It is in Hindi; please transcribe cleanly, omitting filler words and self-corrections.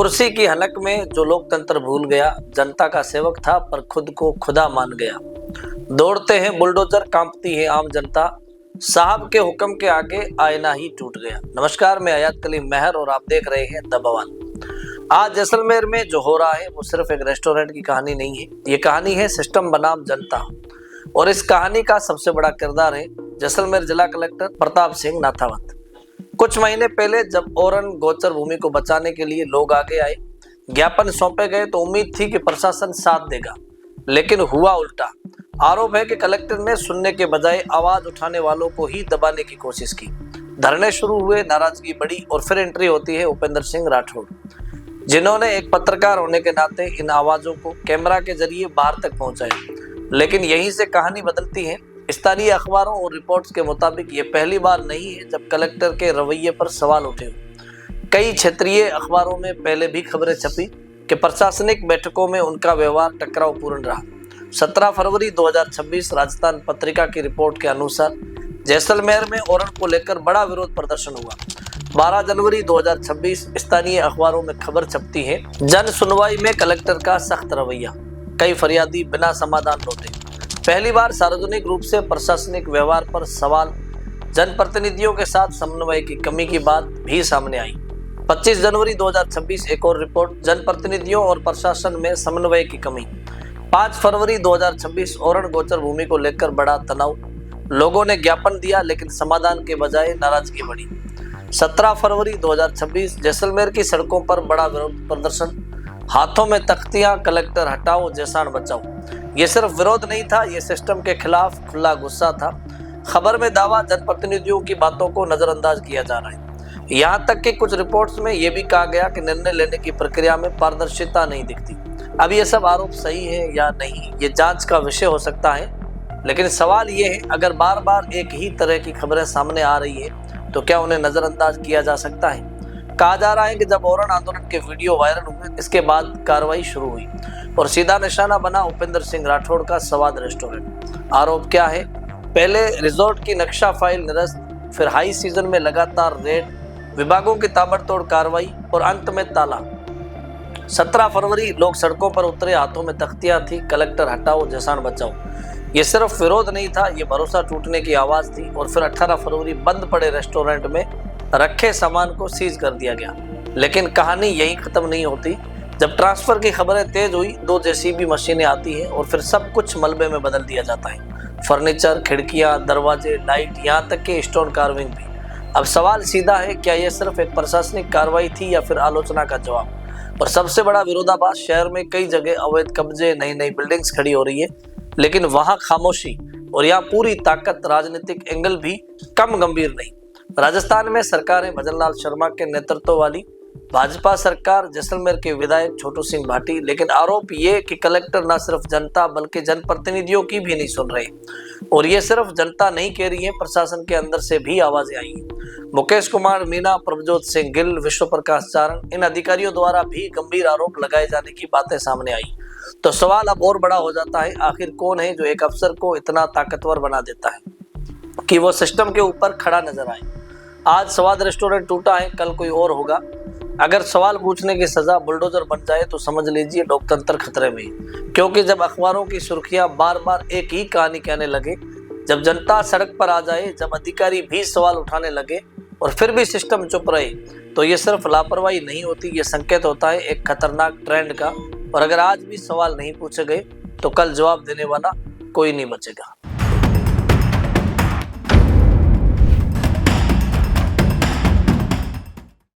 कुर्सी की हलक में जो लोकतंत्र भूल गया, जनता का सेवक था पर खुद को खुदा मान गया। दौड़ते हैं बुलडोजर, कांपती है आम जनता, साहब के हुक्म के आगे आईना ही टूट गया। नमस्कार, मैं हयात कलीम मेहर और आप देख रहे हैं द बवाल। आज जैसलमेर में जो हो रहा है वो सिर्फ एक रेस्टोरेंट की कहानी नहीं है, ये कहानी है सिस्टम बनाम जनता। और इस कहानी का सबसे बड़ा किरदार है जैसलमेर जिला कलेक्टर प्रताप सिंह नाथावत। कुछ महीने पहले जब ओरन गोचर भूमि को बचाने के लिए लोग आगे आए, ज्ञापन सौंपे गए तो उम्मीद थी कि प्रशासन साथ देगा, लेकिन हुआ उल्टा। आरोप है कि कलेक्टर ने सुनने के बजाय आवाज उठाने वालों को ही दबाने की कोशिश की। धरने शुरू हुए, नाराजगी बढ़ी और फिर एंट्री होती है उपेंद्र सिंह राठौड़, जिन्होंने एक पत्रकार होने के नाते इन आवाजों को कैमरा के जरिए बाहर तक पहुंचाया। लेकिन यहीं से कहानी बदलती है। स्थानीय अखबारों और रिपोर्ट्स के मुताबिक ये पहली बार नहीं है जब कलेक्टर के रवैये पर सवाल उठे। कई क्षेत्रीय अखबारों में पहले भी खबरें छपी कि प्रशासनिक बैठकों में उनका व्यवहार टकरावपूर्ण रहा। 17 फरवरी 2026 राजस्थान पत्रिका की रिपोर्ट के अनुसार जैसलमेर में ओरन को लेकर बड़ा विरोध प्रदर्शन हुआ। 12 जनवरी 2026 स्थानीय अखबारों में खबर छपती है, जन सुनवाई में कलेक्टर का सख्त रवैया, कई फरियादी बिना समाधान लौटे। पहली बार सार्वजनिक रूप से प्रशासनिक व्यवहार पर सवाल, जनप्रतिनिधियों के साथ समन्वय की कमी की बात भी सामने आई। 25 जनवरी 2026 एक और रिपोर्ट, जनप्रतिनिधियों और प्रशासन में समन्वय की कमी। 5 फरवरी 2026 ओरन गोचर भूमि को लेकर बड़ा तनाव, लोगों ने ज्ञापन दिया लेकिन समाधान के बजाय नाराजगी बढ़ी। 17 फरवरी 2026 जैसलमेर की सड़कों पर बड़ा विरोध प्रदर्शन, हाथों में तख्तियां, कलेक्टर हटाओ जैसान बचाओ। ये सिर्फ विरोध नहीं था, ये सिस्टम के खिलाफ खुला गुस्सा था। खबर में दावा, जनप्रतिनिधियों की बातों को नजरअंदाज किया जा रहा है। यहाँ तक कि कुछ रिपोर्ट्स में यह भी कहा गया कि निर्णय लेने की प्रक्रिया में पारदर्शिता नहीं दिखती। अब ये सब आरोप सही है या नहीं, ये जांच का विषय हो सकता है। लेकिन सवाल ये है, अगर बार बार एक ही तरह की खबरें सामने आ रही है तो क्या उन्हें नजरअंदाज किया जा सकता है? कहा जा रहा है कि जब ओरन आंदोलन के वीडियो वायरल हुए, इसके बाद कार्रवाई शुरू हुई और सीधा निशाना बना उपेंद्र सिंह राठौड़ का स्वाद रेस्टोरेंट। आरोप क्या है? पहले रिजॉर्ट की नक्शा फाइल निरस्त, फिर हाई सीजन में लगातार रेड, विभागों की ताबड़तोड़ कार्रवाई और अंत में ताला। 17 फरवरी लोग सड़कों पर उतरे, हाथों में तख्तियां थी, कलेक्टर हटाओ जैसान बचाओ। ये सिर्फ विरोध नहीं था, ये भरोसा टूटने की आवाज थी। और फिर 18 फरवरी बंद पड़े रेस्टोरेंट में रखे सामान को सीज कर दिया गया। लेकिन कहानी यही खत्म नहीं होती। जब ट्रांसफर की खबरें तेज हुई, 2 जेसीबी मशीनें आती हैं और फिर सब कुछ मलबे में बदल दिया जाता है। फर्नीचर, खिड़कियां, दरवाजे, लाइट, यहाँ तक कि स्टोन कार्विंग भी। अब सवाल सीधा है, क्या यह सिर्फ एक प्रशासनिक कार्रवाई थी या फिर आलोचना का जवाब? और सबसे बड़ा विरोधाभास, शहर में कई जगह अवैध कब्जे, नई नई बिल्डिंग्स खड़ी हो रही है, लेकिन वहां खामोशी, और यहाँ पूरी ताकत। राजनीतिक एंगल भी कम गंभीर नहीं। राजस्थान में सरकारें भजनलाल शर्मा के नेतृत्व वाली भाजपा सरकार, जैसलमेर के विधायक छोटू सिंह भाटी। लेकिन आरोप ये कि कलेक्टर न सिर्फ जनता बल्कि जनप्रतिनिधियों की भी नहीं सुन रहे। और ये सिर्फ जनता नहीं कह रही है, प्रशासन के अंदर से भी आवाजें आई हैं। मुकेश कुमार मीणा, प्रभजोत सिंह गिल, विश्व प्रकाश चारण, इन अधिकारियों द्वारा भी गंभीर आरोप लगाए जाने की बातें सामने आई। तो सवाल अब और बड़ा हो जाता है, आखिर कौन है जो एक अफसर को इतना ताकतवर बना देता है कि वो सिस्टम के ऊपर खड़ा नजर आए? आज स्वाद रेस्टोरेंट टूटा है, कल कोई और होगा। अगर सवाल पूछने की सजा बुलडोजर बन जाए तो समझ लीजिए लोकतंत्र खतरे में। क्योंकि जब अखबारों की सुर्खियां बार बार एक ही कहानी कहने लगे, जब जनता सड़क पर आ जाए, जब अधिकारी भी सवाल उठाने लगे और फिर भी सिस्टम चुप रहे, तो ये सिर्फ लापरवाही नहीं होती, ये संकेत होता है एक खतरनाक ट्रेंड का। और अगर आज भी सवाल नहीं पूछे गए तो कल जवाब देने वाला कोई नहीं बचेगा।